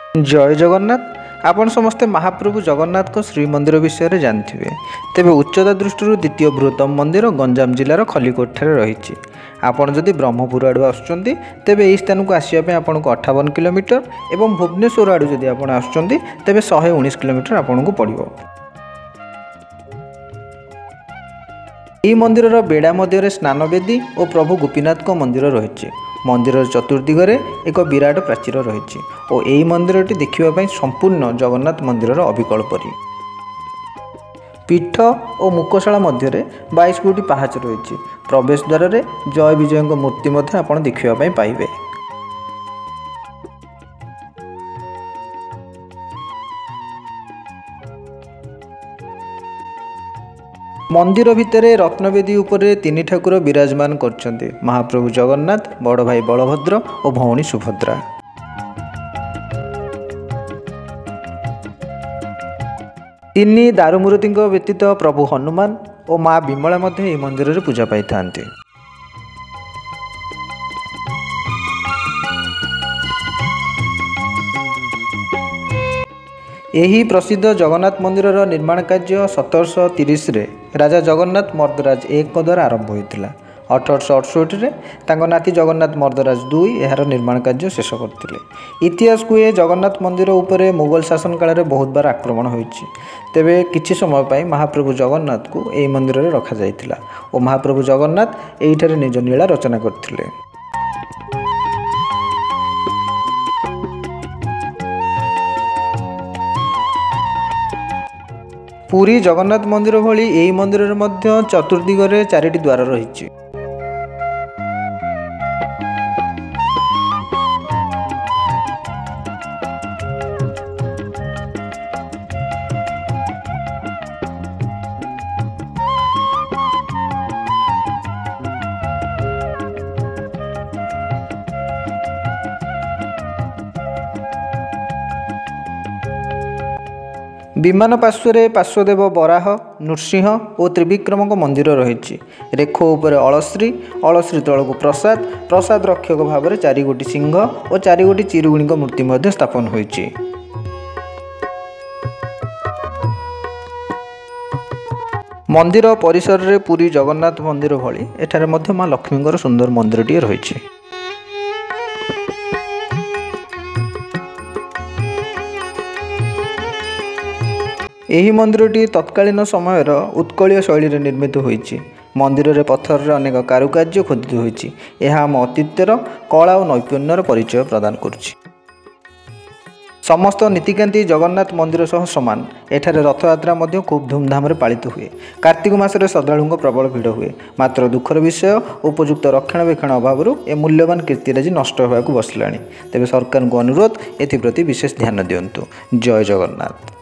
जय जगन्नाथ। आपण समस्ते महाप्रभु जगन्नाथ को श्रीमंदिर विषय जानते तेबे उच्चता दृष्टि द्वितीय बृहत्तम मंदिर गंजाम जिलार खलिकोट रही। आपण जदि ब्रह्मपुर आड़ू आसुचंती तेबे यही स्थान को आसवाई आपको 58 किलोमीटर एवं भुवनेश्वर आड़ू जदि आपण आसुचंती तेबे 119 किलोमीटर आपन को पड़िबो। यह मंदिर बेड़ा मध्य स्नानवेदी और प्रभु गोपीनाथ को मंदिर रही। मंदिर चतुर्दिगरे एक विराट प्राचीर रही और यही मंदिरटी देखा संपूर्ण जगन्नाथ मंदिर अभिकल्परी। पीठ और मुकशाला मध्य 22 गोटी पहाच रही। प्रवेश द्वार में जय विजय मूर्ति आप देखा पाइबे। मंदिर भितर रत्नवेदी उपरे तीन ठाकुर विराजमान करछन्ते महाप्रभु जगन्नाथ, बड़ भाई बलभद्र और भौणी सुभद्रा। तीन दारुमूर्ति व्यतीत प्रभु हनुमान और माँ विमला मध्य मंदिर में पूजा पाई थांते। यही प्रसिद्ध जगन्नाथ मंदिर निर्माण कार्य 1730 रे राजा जगन्नाथ मर्दराज 1 द्वारा आरंभ होता। 1868 रे नाती जगन्नाथ मर्दराज 2 यार निर्माण कार्य शेष करते। इतिहास कहे जगन्नाथ मंदिर उपरे मुगल शासन काल में बहुत बार आक्रमण होइछि। तेबे किछि समय पाई महाप्रभु जगन्नाथ को यही मंदिर में रखा जाइथिला और महाप्रभु जगन्नाथ एहिठारे निज लीला रचना करथिले। पुरी जगन्नाथ मंदिर भली यही मंदिर में चतुर्दिगरे 4टी द्वार रही। विमान पार्श्वे पार्श्वदेव बराह, नृसिंह और त्रिविक्रम मंदिर रही। रेखो उपर अलश्री, अलश्री तलक प्रसाद, प्रसाद रक्षक भाव में 4 गोटी सिंह और 4 गोटी चिरुगुणी मूर्ति स्थापन होइछि। मंदिर परिसर रे पुरी जगन्नाथ मंदिर भली एठारे मध्य माँ लक्ष्मी सुंदर मंदिरटीए रही। यही मंदिरटी तत्कालीन समय उत्कलीय शैली निर्मित होइछि। मंदिर रे पत्थर रे अनेक कारुकार्य खोदित होइछि। यह आम अतीतर कला और नैपुण्यर परिचय प्रदान करुछि। समस्त नीतिकांति जगन्नाथ मंदिर सह समान एठारे रथयात्रा मध्य खूब धूमधाम रे पालित हुए। कार्तिक मासरे श्रद्धालुओं प्रबल भिड़ हुए। मात्र दुखर विषय उपयुक्त रक्षणाबेक्षण अभाव ए मूल्यवान कीर्तिराजी नष्ट होगा बसला। तेबे सरकार को अनुरोध एप्रति विशेष ध्यान दियंतु। जय जगन्नाथ।